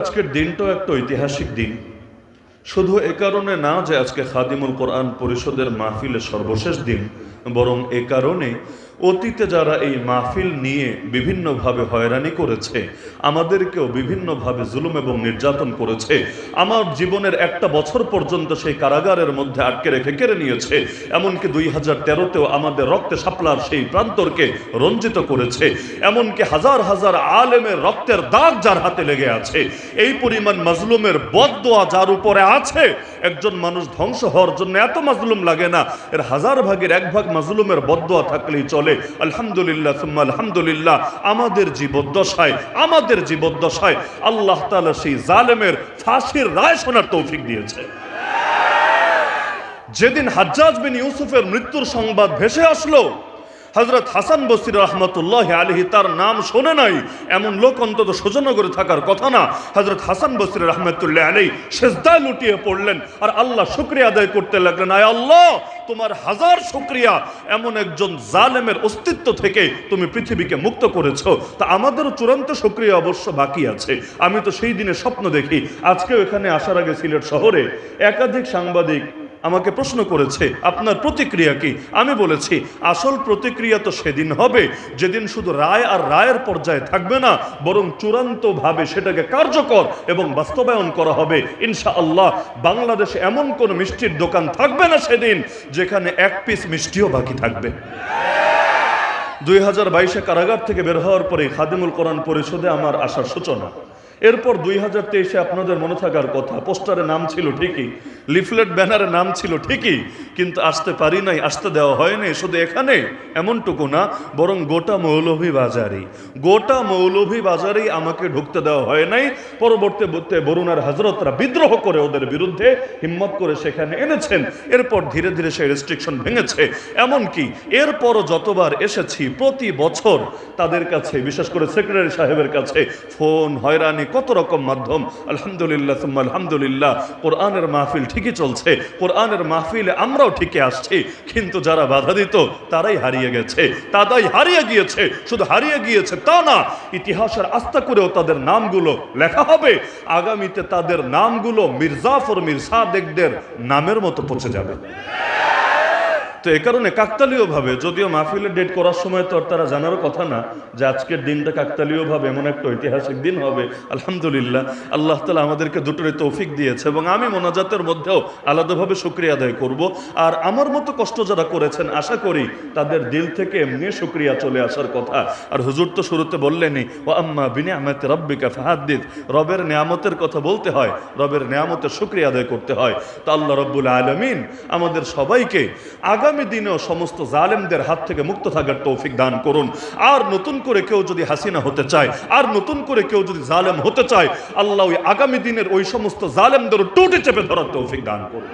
আজকের দিনটাও একটা ঐতিহাসিক দিন, শুধু এ কারণে না যে আজকে খাদিমুল কোরআন পরিষদের মাহফিলের সর্বশেষ দিন, বরং এ কারণে অতীতে যারা এই মাহফিল নিয়ে বিভিন্নভাবে হয়রানি করেছে, আমাদেরকেও বিভিন্নভাবে জুলুম এবং নির্যাতন করেছে, আমার জীবনের একটা বছর পর্যন্ত সেই কারাগারের মধ্যে আটকে রেখে কেড়ে নিয়েছে, এমনকি 2013তেও আমাদের রক্তে শাপলার সেই প্রান্তরকে রঞ্জিত করেছে, এমনকি হাজার হাজার আলেমের রক্তের দাগ যার হাতে লেগে আছে, এই পরিমাণ মাজলুমের বদদোয়া যার উপরে আছে, একজন মানুষ ধ্বংস হওয়ার জন্য এত মাজলুম লাগে না, এর হাজার ভাগের এক ভাগ মাজলুমের বদদোয়া থাকলেই চলে। আলহামদুলিল্লাহ সুম্মা আলহামদুলিল্লাহ, আমাদের জীবদ্দশায় আল্লাহ তাআলা সেই জালেমের ফাঁসির রায় শোনার তৌফিক দিয়েছে। যেদিন হাজ্জাজ বিন ইউসুফের মৃত্যুর সংবাদ ভেসে আসলো, হযরত হাসান বসরি রাহমাতুল্লাহি আলাইহি তার নাম শোনে নাই এমন লোক অন্তত সুজনগরে থাকার কথা না। হযরত হাসান বসরি রাহমাতুল্লাহি আলাইহি সিজদায় লুটিয়ে পড়লেন আর আল্লাহ শুকরিয়া আদায় করতে লাগলেন, আয় আল্লাহ, তোমার হাজার শুকরিয়া, এমন একজন জালেমের অস্তিত্ব থেকে তুমি পৃথিবীকে মুক্ত করেছো। তা আমাদেরও চূড়ান্ত শুকরিয়া অবশ্য বাকি আছে। আমি তো সেই দিনে স্বপ্ন দেখি, আজকেও এখানে আসার আগে সিলেট শহরে একাধিক সাংবাদিক আমাকে প্রশ্ন করেছে আপনার প্রতিক্রিয়া কি। আমি বলেছি আসল প্রতিক্রিয়া তো সেদিন হবে যেদিন শুধু রায় আর রায়ের পর্যায়ে থাকবে না, বরং চূড়ান্তভাবে সেটাকে কার্যকর এবং বাস্তবায়ন করা হবে ইনশাআল্লাহ। বাংলাদেশে এমন কোন মিষ্টির দোকান থাকবে না সেদিন যেখানে এক পিস মিষ্টিও বাকি থাকবে। 2022-এ কারাগার থেকে বের হওয়ার পরে খাদিমুল কোরআন পরিষদে আমার আসার সূচনা। এরপর 2023-এ আপনাদের মনে থাকার কথা, পোস্টারে নাম ছিল ঠিকই, লিফলেট ব্যানারে নাম ছিল ঠিকই, কিন্তু আসতে পারি নাই, আসতে দেওয়া হয়নি। শুধু এখানে এমনটুকু না, বরং গোটা মৌলভীবাজারেই আমাকে ঢুকতে দেওয়া হয় নাই। পরবর্তীতে বরুণার হযরতরা বিদ্রোহ করে ওদের বিরুদ্ধে হিম্মত করে সেখানে এনেছেন। এরপর ধীরে ধীরে সেই রেস্ট্রিকশন ভেঙেছে। এমনকি এরপরও যতবার এসেছি প্রতি বছর তাদের কাছে, বিশেষ করে সেক্রেটারি সাহেবের কাছে ফোন, হয়রানি, কত রকম মাধ্যম। আলহামদুলিল্লাহ সুম্মা আলহামদুলিল্লাহ, কোরআনের মাহফিল ঠিকই চলছে, কোরআনের মাহফিলে আমরাও ঠিকই আসছি, কিন্তু যারা বাধা দিত তারাই হারিয়ে গিয়েছে। শুধু হারিয়ে গিয়েছে তা না, ইতিহাসের আস্থা করেও তাদের নামগুলো লেখা হবে। আগামীতে তাদের নামগুলো মীর জাফর, মীর সাদেকদের নামের মতো পচে যাবে। তো এ কারণে কাকতালীয়ভাবে, যদিও মাহফিলের ডেট করার সময় তো তারা জানারও কথা না যে আজকের দিনটা কাকতালীয়ভাবে এমন একটা ঐতিহাসিক দিন হবে, আলহামদুলিল্লাহ আল্লাহ তাআলা আমাদেরকে দুটোরই তৌফিক দিয়েছে এবং আমি মোনাজাতের মধ্যেও আলাদাভাবে শুকরিয়া আদায় করব। আর আমার মতো কষ্ট যারা করেছেন, আশা করি তাদের দিল থেকে এমনি শুকরিয়া চলে আসার কথা। আর হুজুর তো শুরুতে বললেনই, ওয়া আম্মা বিনিআমাতি রাব্বিকা ফাহাদ্দিস, রবের নেয়ামতের কথা বলতে হয়, রবের নেয়ামতের শুকরিয়া আদায় করতে হয়। তো আল্লাহ রাব্বুল আলামিন আমাদের সবাইকে আগামী দিনেও সমস্ত জালেমদের হাত থেকে মুক্ত থাকার তৌফিক দান করুন। আর নতুন করে কেউ যদি হাসিনা হতে চায়, আর নতুন করে কেউ যদি জালেম হতে চায়, আল্লাহ ওই আগামী দিনের ওই সমস্ত জালেমদের টুটি চেপে ধরার তৌফিক দান করুন।